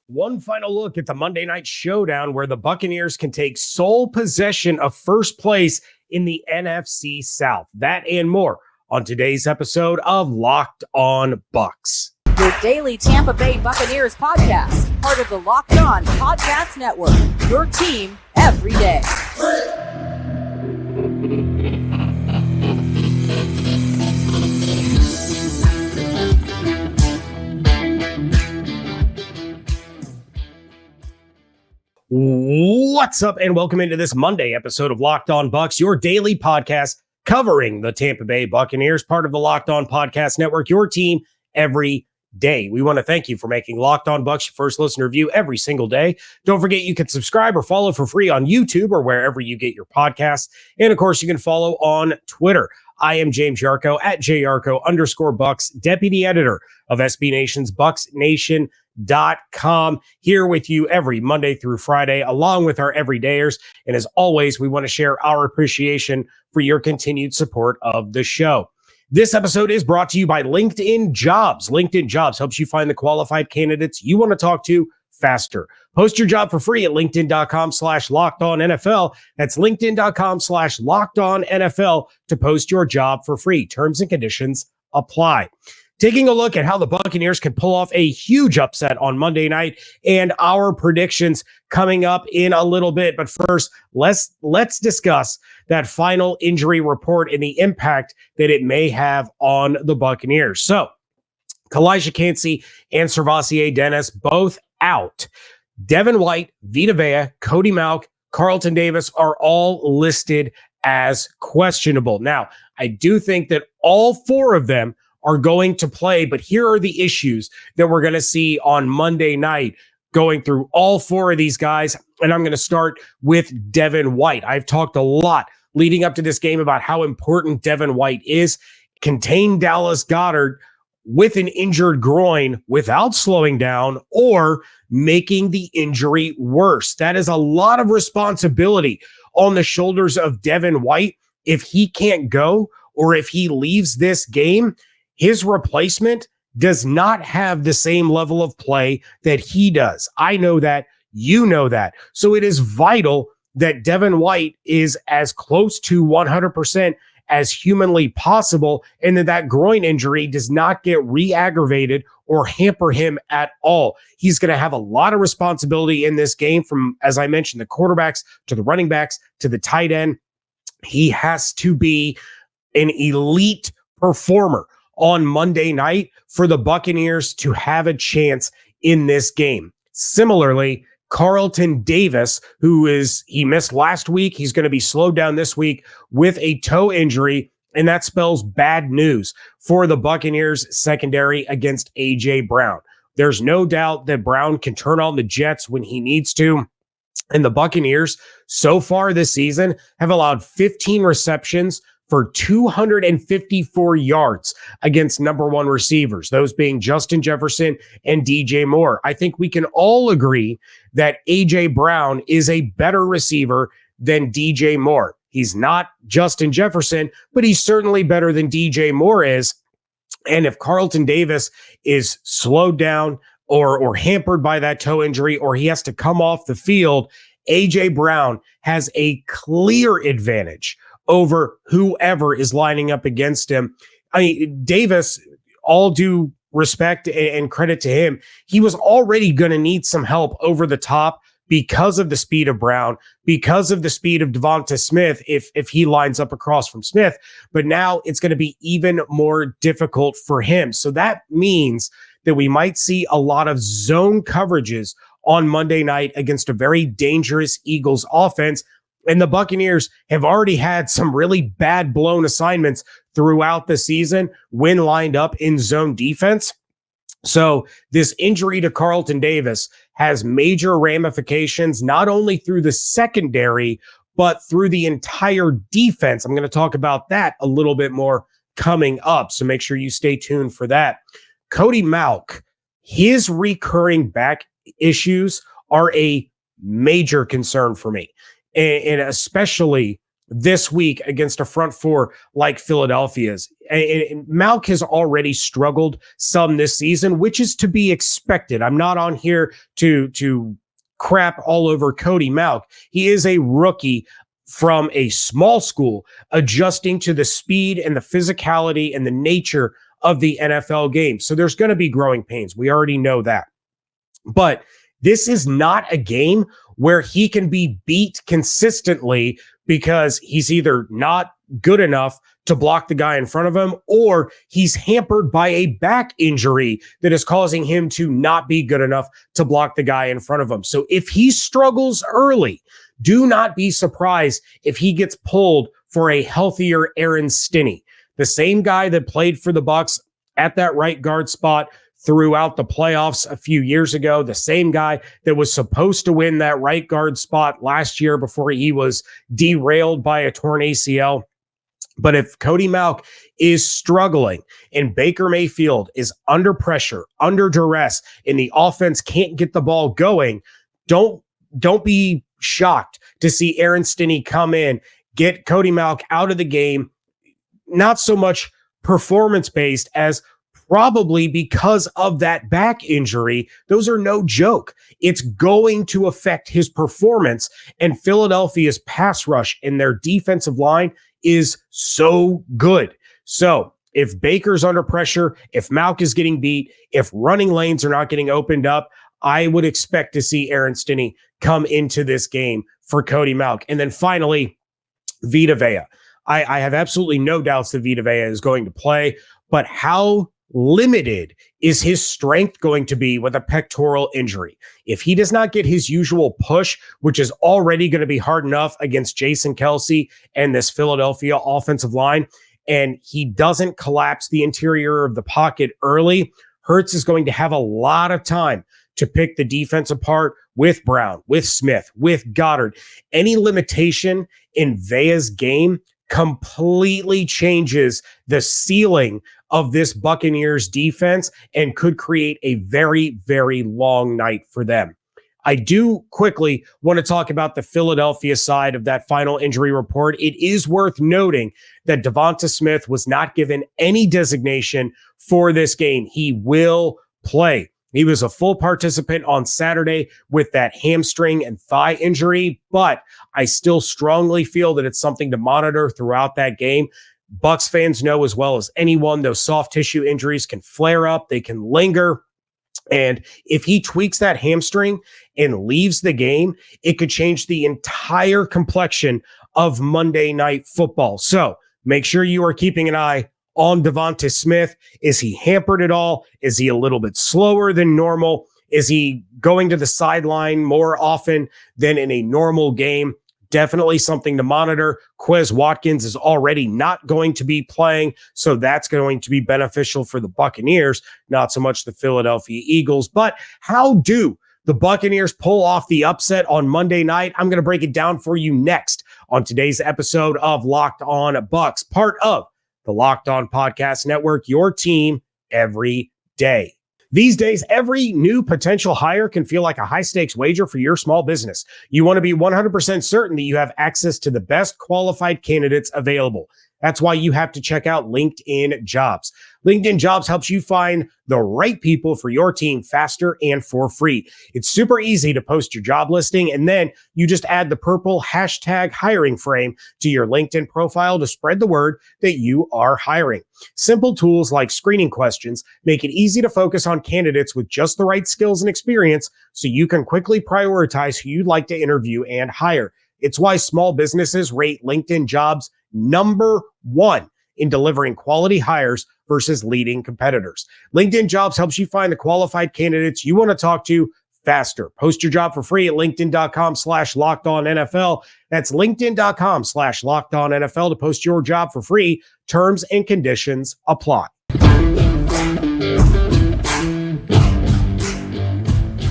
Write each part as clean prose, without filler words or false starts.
One final look at the Monday night showdown where the Buccaneers can take sole possession of first place in the NFC South. That and more on today's episode of Locked On Bucs. Your daily Tampa Bay Buccaneers podcast, part of the Locked On Podcast Network. Your team every day. What's up, and welcome into this Monday episode of Locked On Bucs, your daily podcast covering the Tampa Bay Buccaneers, part of the Locked On Podcast Network, your team every day. We want to thank you for making Locked On Bucs your first listen review every single day. Don't forget you can subscribe or follow for free on YouTube or wherever you get your podcasts. And of course, you can follow on Twitter. I am James Yarcho at JYarcho_Bucs, deputy editor of SB Nation's BucsNation.com, here with you every Monday through Friday, along with our everydayers. And as always, we want to share our appreciation for your continued support of the show. This episode is brought to you by LinkedIn Jobs. LinkedIn Jobs helps you find the qualified candidates you want to talk to faster. Post your job for free at linkedin.com/LockedOnNFL. That's linkedin.com/LockedOnNFL to post your job for free. Terms and conditions apply. Taking a look at how the Buccaneers can pull off a huge upset on Monday night and our predictions coming up in a little bit. But first, let's discuss that final injury report and the impact that it may have on the Buccaneers. So, Kalijah Kancey and Servassier Dennis both out. Devin White, Vita Vea, Cody Mauch, Carlton Davis are all listed as questionable. Now, I do think that all four of them are going to play, but here are the issues that we're going to see on Monday night going through all four of these guys. And I'm going to start with Devin White. I've talked a lot leading up to this game about how important Devin White is. Contain Dallas Goedert with an injured groin without slowing down or making the injury worse. That is a lot of responsibility on the shoulders of Devin White. If he can't go or if he leaves this game, his replacement does not have the same level of play that he does. I know that. You know that. So it is vital that Devin White is as close to 100% as humanly possible, and that groin injury does not get re-aggravated or hamper him at all. He's going to have a lot of responsibility in this game, from, as I mentioned, the quarterbacks to the running backs to the tight end. He has to be an elite performer on Monday night for the Buccaneers to have a chance in this game. Similarly, Carlton Davis, he missed last week. He's going to be slowed down this week with a toe injury, and that spells bad news for the Buccaneers secondary against A.J. Brown. There's no doubt that Brown can turn on the Jets when he needs to. And the Buccaneers so far this season have allowed 15 receptions for 254 yards against number one receivers, those being Justin Jefferson and DJ Moore. I think we can all agree that A.J. Brown is a better receiver than DJ Moore. He's not Justin Jefferson, but he's certainly better than DJ Moore is. And if Carlton Davis is slowed down or hampered by that toe injury, or he has to come off the field, A.J. Brown has a clear advantage over whoever is lining up against him. I mean, Davis, all due respect and credit to him, he was already going to need some help over the top because of the speed of Brown, because of the speed of Devonta Smith if he lines up across from Smith. But now it's going to be even more difficult for him. So that means that we might see a lot of zone coverages on Monday night against a very dangerous Eagles offense. And the Buccaneers have already had some really bad blown assignments throughout the season when lined up in zone defense. So this injury to Carlton Davis has major ramifications, not only through the secondary, but through the entire defense. I'm going to talk about that a little bit more coming up. So make sure you stay tuned for that. Cody Mauch, his recurring back issues are a major concern for me. And especially this week against a front four like Philadelphia's. And Malk has already struggled some this season, which is to be expected. I'm not on here to crap all over Cody Malk. He is a rookie from a small school adjusting to the speed and the physicality and the nature of the NFL game. So there's going to be growing pains. We already know that. But this is not a game where he can be beat consistently because he's either not good enough to block the guy in front of him, or he's hampered by a back injury that is causing him to not be good enough to block the guy in front of him. So if he struggles early, do not be surprised if he gets pulled for a healthier Aaron Stinney, the same guy that played for the Bucs at that right guard spot throughout the playoffs a few years ago, the same guy that was supposed to win that right guard spot last year before he was derailed by a torn ACL. But if Cody Malk is struggling and Baker Mayfield is under pressure, under duress, and the offense can't get the ball going, don't be shocked to see Aaron Stinney come in, get Cody Malk out of the game, not so much performance-based as probably because of that back injury. Those are no joke. It's going to affect his performance, and Philadelphia's pass rush and their defensive line is so good. So if Baker's under pressure, if Malk is getting beat, if running lanes are not getting opened up, I would expect to see Aaron Stinney come into this game for Cody Malk. And then finally, Vita Vea. I have absolutely no doubts that Vita Vea is going to play, but how limited is his strength going to be with a pectoral injury? If he does not get his usual push, which is already going to be hard enough against Jason Kelce and this Philadelphia offensive line, and he doesn't collapse the interior of the pocket early, Hurts is going to have a lot of time to pick the defense apart with Brown, with Smith, with Goddard. Any limitation in Vea's game completely changes the ceiling of this Buccaneers defense and could create a very, very long night for them. I do quickly want to talk about the Philadelphia side of that final injury report. It is worth noting that Devonta Smith was not given any designation for this game. He will play. He was a full participant on Saturday with that hamstring and thigh injury, but I still strongly feel that it's something to monitor throughout that game. Bucs fans know as well as anyone, those soft tissue injuries can flare up, they can linger. And if he tweaks that hamstring and leaves the game, it could change the entire complexion of Monday Night Football. So make sure you are keeping an eye on Devonta Smith. Is he hampered at all? Is he a little bit slower than normal? Is he going to the sideline more often than in a normal game? Definitely something to monitor. Quez Watkins is already not going to be playing, so that's going to be beneficial for the Buccaneers, not so much the Philadelphia Eagles. But how do the Buccaneers pull off the upset on Monday night? I'm going to break it down for you next on today's episode of Locked On Bucs, part of the Locked On Podcast Network, your team every day. These days, every new potential hire can feel like a high-stakes wager for your small business. You want to be 100% certain that you have access to the best qualified candidates available. That's why you have to check out LinkedIn Jobs. LinkedIn Jobs helps you find the right people for your team faster and for free. It's super easy to post your job listing, and then you just add the purple hashtag hiring frame to your LinkedIn profile to spread the word that you are hiring. Simple tools like screening questions make it easy to focus on candidates with just the right skills and experience so you can quickly prioritize who you'd like to interview and hire. It's why small businesses rate LinkedIn Jobs number one in delivering quality hires versus leading competitors. LinkedIn Jobs helps you find the qualified candidates you want to talk to faster. Post your job for free at linkedin.com/lockedonnfl. That's linkedin.com/lockedonnfl to post your job for free. Terms and conditions apply.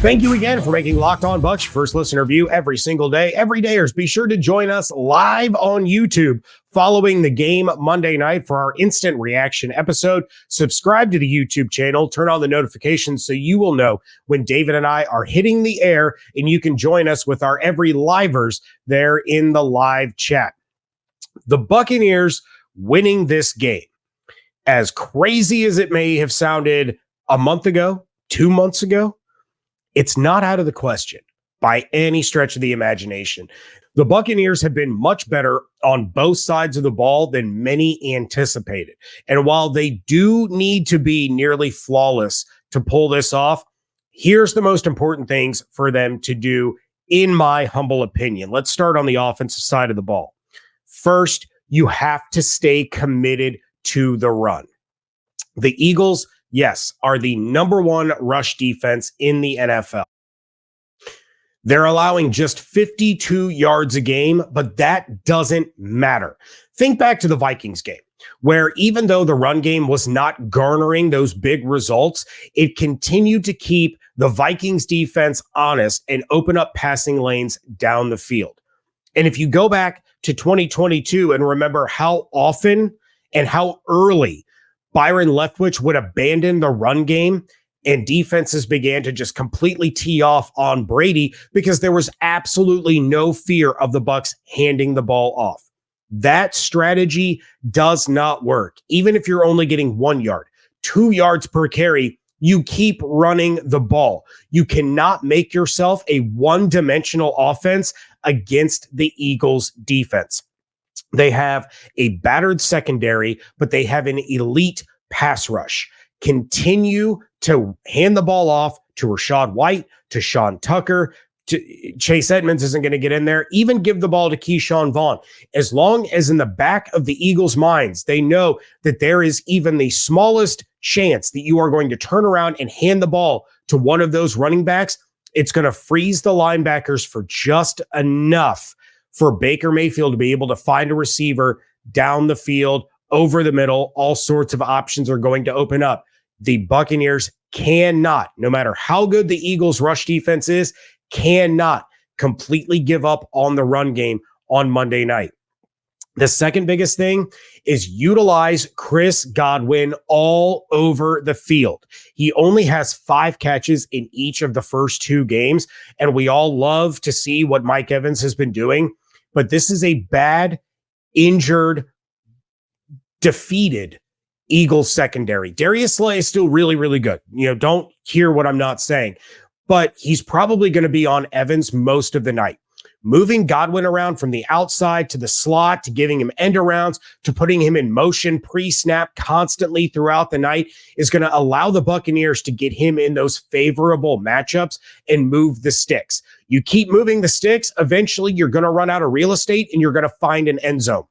Thank you again for making Locked On Bucs your first listener view every single day. Every dayers, be sure to join us live on YouTube following the game Monday night for our instant reaction episode. Subscribe to the YouTube channel, turn on the notifications so you will know when David and I are hitting the air, and you can join us with our every livers there in the live chat. The Buccaneers winning this game, as crazy as it may have sounded a month ago, 2 months ago, it's not out of the question by any stretch of the imagination. The Buccaneers have been much better on both sides of the ball than many anticipated. And while they do need to be nearly flawless to pull this off, here's the most important things for them to do, in my humble opinion. Let's start on the offensive side of the ball. First, you have to stay committed to the run. The Eagles, yes, are the number one rush defense in the NFL. They're allowing just 52 yards a game, but that doesn't matter. Think back to the Vikings game, where even though the run game was not garnering those big results, it continued to keep the Vikings defense honest and open up passing lanes down the field. And if you go back to 2022 and remember how often and how early Byron Leftwich would abandon the run game, and defenses began to just completely tee off on Brady because there was absolutely no fear of the Bucs handing the ball off. That strategy does not work. Even if you're only getting 1 yard, 2 yards per carry, you keep running the ball. You cannot make yourself a one-dimensional offense against the Eagles defense. They have a battered secondary, but they have an elite pass rush. Continue to hand the ball off to Rachaad White, to Sean Tucker. Chase Edmonds isn't going to get in there. Even give the ball to Keyshawn Vaughn. As long as in the back of the Eagles' minds, they know that there is even the smallest chance that you are going to turn around and hand the ball to one of those running backs, it's going to freeze the linebackers for just enough for Baker Mayfield to be able to find a receiver down the field, over the middle. All sorts of options are going to open up. The Buccaneers cannot, no matter how good the Eagles' rush defense is, cannot completely give up on the run game on Monday night. The second biggest thing is utilize Chris Godwin all over the field. He only has 5 catches in each of the first 2 games, and we all love to see what Mike Evans has been doing, but this is a bad, injured, defeated Eagles secondary. Darius Slay is still really, really good. Don't hear what I'm not saying, but he's probably going to be on Evans most of the night. Moving Godwin around from the outside to the slot, to giving him end arounds, to putting him in motion pre-snap constantly throughout the night is going to allow the Buccaneers to get him in those favorable matchups and move the sticks. You keep moving the sticks, eventually you're going to run out of real estate and you're going to find an end zone.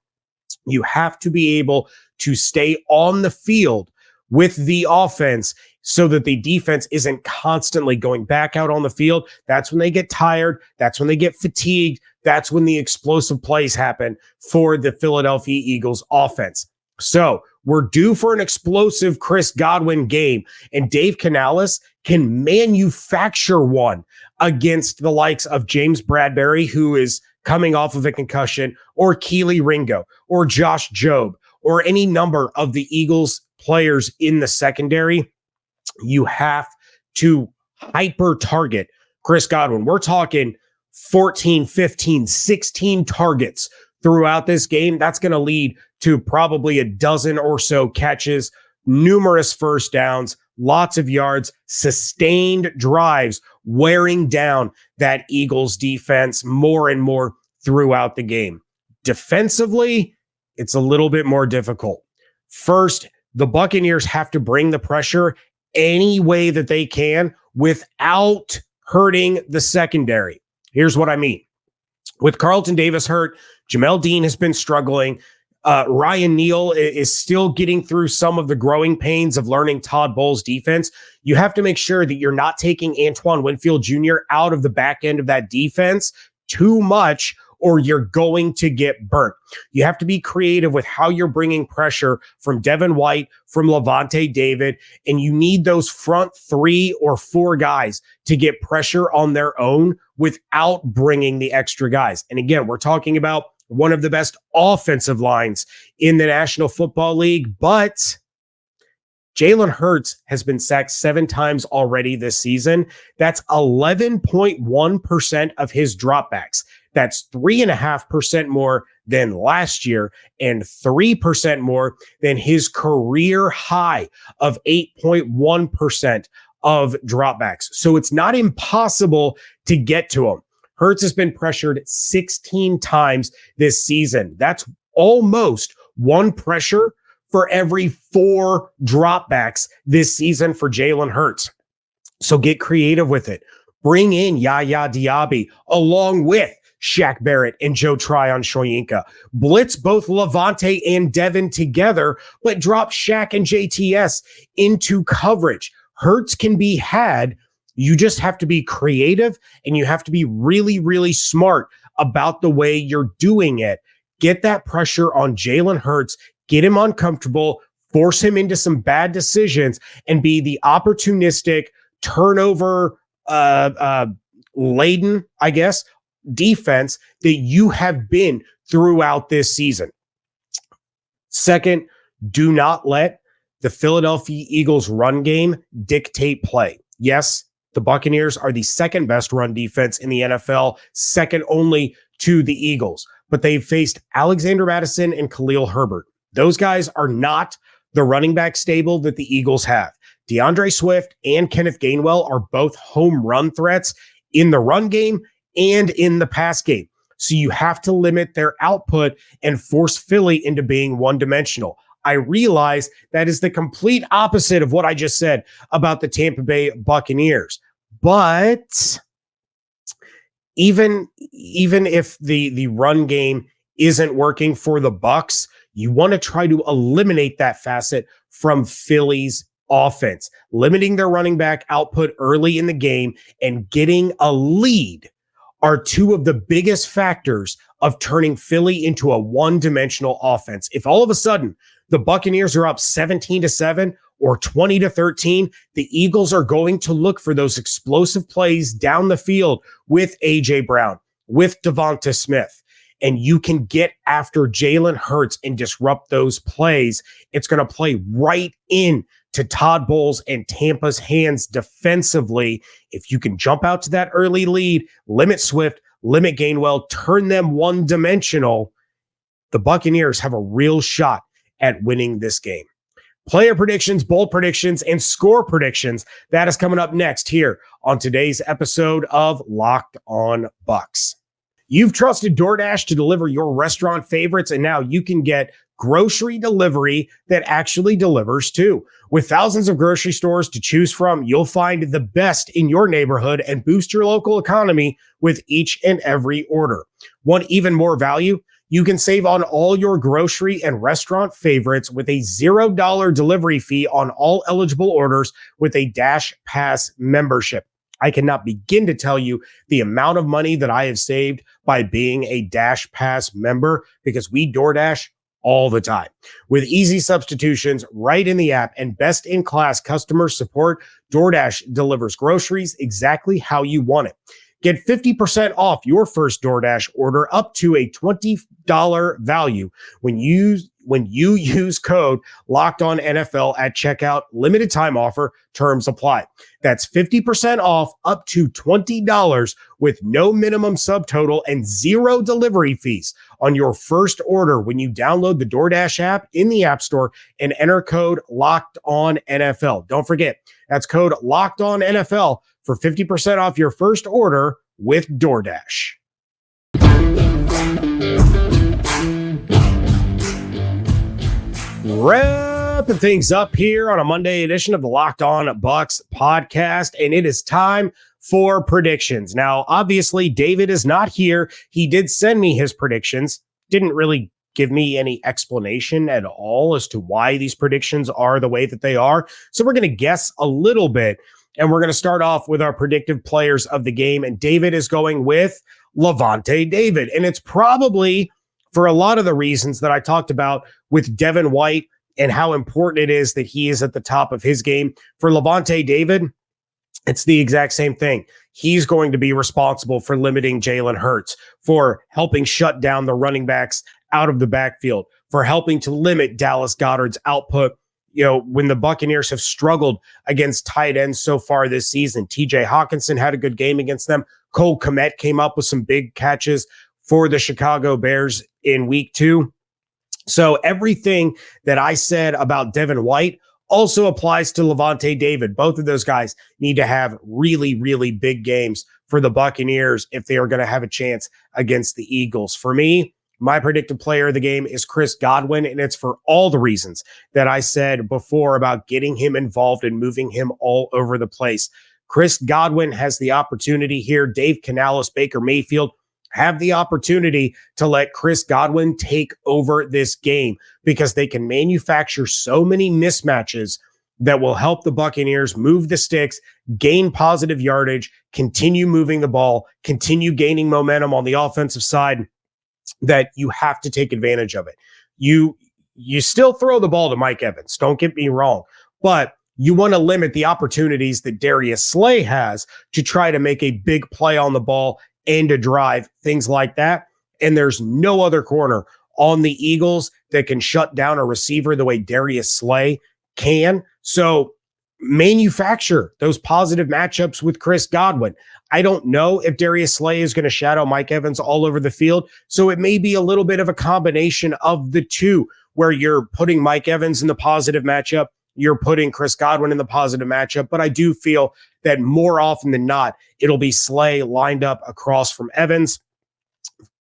You have to be able to stay on the field with the offense so that the defense isn't constantly going back out on the field. That's when they get tired. That's when they get fatigued. That's when the explosive plays happen for the Philadelphia Eagles offense. So we're due for an explosive Chris Godwin game, and Dave Canales can manufacture one against the likes of James Bradbury, who is coming off of a concussion, or Keely Ringo, or Josh Jobe, or any number of the Eagles players in the secondary. You have to hyper target Chris Godwin. We're talking 14, 15, 16 targets throughout this game. That's going to lead to probably a dozen or so catches, numerous first downs, lots of yards, sustained drives, wearing down that Eagles defense more and more throughout the game. Defensively, it's a little bit more difficult. First, the Buccaneers have to bring the pressure any way that they can without hurting the secondary. Here's what I mean. With Carlton Davis hurt, Jamel Dean has been struggling. Ryan Neal is still getting through some of the growing pains of learning Todd Bowles' defense. You have to make sure that you're not taking Antoine Winfield Jr. out of the back end of that defense too much, or you're going to get burnt. You have to be creative with how you're bringing pressure from Devin White, from Levante David, and you need those front 3 or 4 guys to get pressure on their own without bringing the extra guys. And again, we're talking about one of the best offensive lines in the National Football League, but Jalen Hurts has been sacked 7 times already this season. That's 11.1% of his dropbacks. That's 3.5% more than last year and 3% more than his career high of 8.1% of dropbacks. So it's not impossible to get to him. Hurts has been pressured 16 times this season. That's almost one pressure for every 4 dropbacks this season for Jalen Hurts. So get creative with it. Bring in Yaya Diaby along with Shaq Barrett and Joe Tryon-Shoyinka. Blitz both Levante and Devin together, but drop Shaq and JTS into coverage. Hurts can be had. You just have to be creative and you have to be really, really smart about the way you're doing it. Get that pressure on Jalen Hurts, get him uncomfortable, force him into some bad decisions, and be the opportunistic turnover laden, I guess, defense that you have been throughout this season. Second, do not let the Philadelphia Eagles run game dictate play. Yes, the Buccaneers are the second best run defense in the NFL, second only to the Eagles, but they've faced Alexander Mattison and Khalil Herbert. Those guys are not the running back stable that the Eagles have. DeAndre Swift and Kenneth Gainwell are both home run threats in the run game and in the pass game. So you have to limit their output and force Philly into being one-dimensional. I realize that is the complete opposite of what I just said about the Tampa Bay Buccaneers. But even if the run game isn't working for the Bucs, you want to try to eliminate that facet from Philly's offense, limiting their running back output early in the game and getting a lead are two of the biggest factors of turning Philly into a one-dimensional offense. If all of a sudden the Buccaneers are up 17-7 or 20-13, the Eagles are going to look for those explosive plays down the field with A.J. Brown, with Devonta Smith, and you can get after Jalen Hurts and disrupt those plays. It's going to play right in to Todd Bowles and Tampa's hands defensively. If you can jump out to that early lead, limit Swift, limit Gainwell, turn them one-dimensional, the Buccaneers have a real shot at winning this game. Player predictions, bold predictions, and score predictions. That is coming up next here on today's episode of Locked On Bucs. You've trusted DoorDash to deliver your restaurant favorites, and now you can get grocery delivery that actually delivers too. With thousands of grocery stores to choose from, you'll find the best in your neighborhood and boost your local economy with each and every order. Want even more value? You can save on all your grocery and restaurant favorites with a $0 delivery fee on all eligible orders with a Dash Pass membership. I cannot begin to tell you the amount of money that I have saved by being a Dash Pass member because we DoorDash all the time. With easy substitutions right in the app and best-in-class customer support, DoorDash delivers groceries exactly how you want it. Get 50% off your first DoorDash order up to a $20 value when you use code LOCKEDONNFL at checkout. Limited time offer. Terms apply. That's 50% off up to $20 with no minimum subtotal and zero delivery fees on your first order when you download the DoorDash app in the App Store and enter code LOCKEDONNFL. Don't forget, that's code LOCKEDONNFL for 50% off your first order with DoorDash. Wrapping things up here on a Monday edition of the Locked On Bucs podcast, and it is time for predictions. Now, obviously, David is not here. He did send me his predictions. Didn't really give me any explanation at all as to why these predictions are the way that they are. So we're going to guess a little bit. And we're going to start off with our predictive players of the game. And David is going with Levante David. And it's probably for a lot of the reasons that I talked about with Devin White and how important it is that he is at the top of his game. For Levante David, it's the exact same thing. He's going to be responsible for limiting Jalen Hurts, for helping shut down the running backs out of the backfield, for helping to limit Dallas Goedert's output. You know, when the Buccaneers have struggled against tight ends so far this season, TJ Hawkinson had a good game against them. Cole Kmet came up with some big catches for the Chicago Bears in week 2. So everything that I said about Devin White also applies to Lavonte David. Both of those guys need to have really, really big games for the Buccaneers if they are going to have a chance against the Eagles. For me, my predicted player of the game is Chris Godwin, and it's for all the reasons that I said before about getting him involved and moving him all over the place. Chris Godwin has the opportunity here. Dave Canales, Baker Mayfield have the opportunity to let Chris Godwin take over this game because they can manufacture so many mismatches that will help the Buccaneers move the sticks, gain positive yardage, continue moving the ball, continue gaining momentum on the offensive side, that you have to take advantage of it. You still throw the ball to Mike Evans, don't get me wrong, but you want to limit the opportunities that Darius Slay has to try to make a big play on the ball and a drive, things like that. And there's no other corner on the Eagles that can shut down a receiver the way Darius Slay can. So manufacture those positive matchups with Chris Godwin. I don't know if Darius Slay is going to shadow Mike Evans all over the field. So it may be a little bit of a combination of the two where you're putting Mike Evans in the positive matchup, you're putting Chris Godwin in the positive matchup. But I do feel that more often than not, it'll be Slay lined up across from Evans.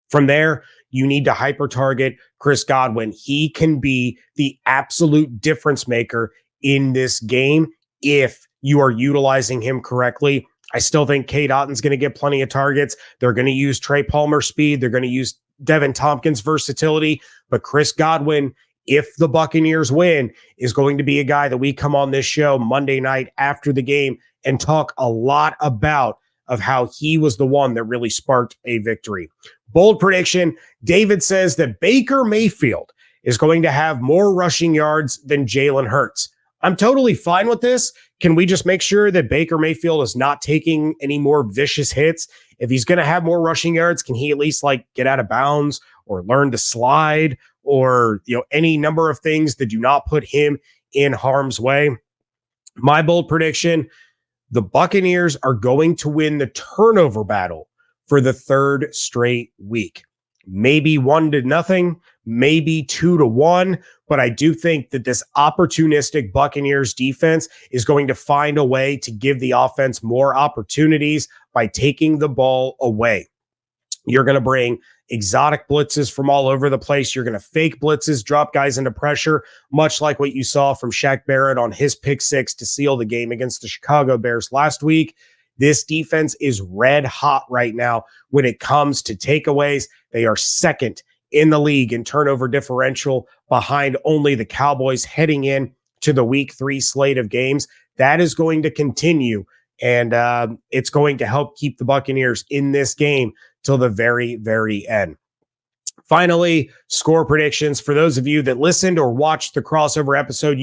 From there, you need to hyper target Chris Godwin. He can be the absolute difference maker in this game if you are utilizing him correctly. I still think Cade Otton's going to get plenty of targets. They're going to use Trey Palmer's speed. They're going to use Devin Tompkins' versatility. But Chris Godwin, if the Buccaneers win, is going to be a guy that we come on this show Monday night after the game and talk a lot about of how he was the one that really sparked a victory. Bold prediction, David says that Baker Mayfield is going to have more rushing yards than Jalen Hurts. I'm totally fine with this. Can we just make sure that Baker Mayfield is not taking any more vicious hits? If he's going to have more rushing yards, can he at least get out of bounds or learn to slide or, any number of things that do not put him in harm's way? My bold prediction, the Buccaneers are going to win the turnover battle for the third straight week. Maybe 1-0, maybe 2-1, but I do think that this opportunistic Buccaneers defense is going to find a way to give the offense more opportunities by taking the ball away. You're going to bring exotic blitzes from all over the place. You're going to fake blitzes, drop guys into pressure, much like what you saw from Shaq Barrett on his pick six to seal the game against the Chicago Bears last week. This defense is red hot right now when it comes to takeaways. They are second in the league in turnover differential behind only the Cowboys heading in to the week 3 slate of games. That is going to continue, and it's going to help keep the Buccaneers in this game till the very, very end. Finally, score predictions. For those of you that listened or watched the crossover episode,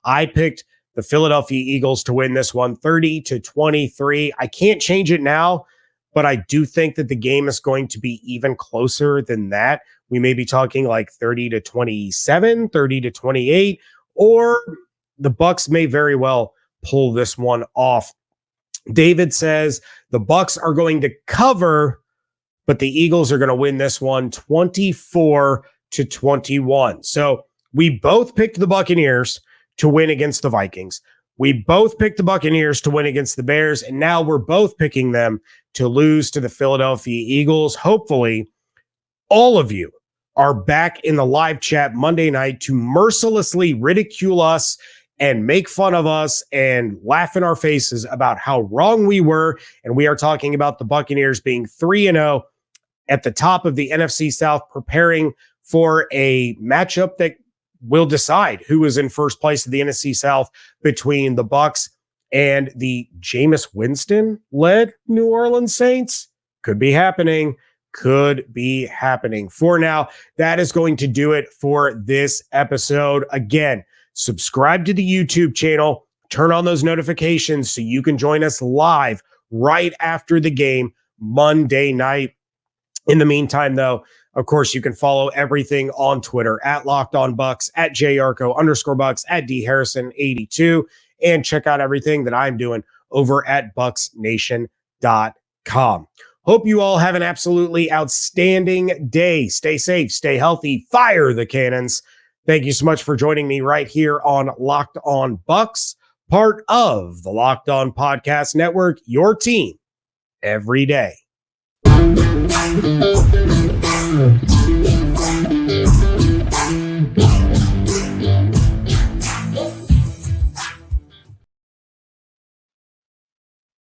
I picked the Philadelphia Eagles to win this one 30-23. I can't change it now, but I do think that the game is going to be even closer than that. We may be talking 30-27, 30-28, or the Bucs may very well pull this one off. David says the Bucs are going to cover, but the Eagles are going to win this one 24-21. So we both picked the Buccaneers to win against the Vikings. We both picked the Buccaneers to win against the Bears, and now we're both picking them to lose to the Philadelphia Eagles. Hopefully, all of you are back in the live chat Monday night to mercilessly ridicule us and make fun of us and laugh in our faces about how wrong we were. And we are talking about the Buccaneers being 3-0 at the top of the NFC South, preparing for a matchup that will decide who is in first place of the NFC South between the Bucs and the Jameis Winston-led New Orleans Saints. Could be happening. For now, that is going to do it for this episode. Again, subscribe to the YouTube channel. Turn on those notifications so you can join us live right after the game Monday night. In the meantime, though, of course, you can follow everything on Twitter at Locked On Bucs, at @JYarcho_Bucs, at DHarrison82, and check out everything that I'm doing over at BucsNation.com. Hope you all have an absolutely outstanding day. Stay safe, stay healthy, fire the cannons. Thank you so much for joining me right here on Locked On Bucs, part of the Locked On Podcast Network, your team every day.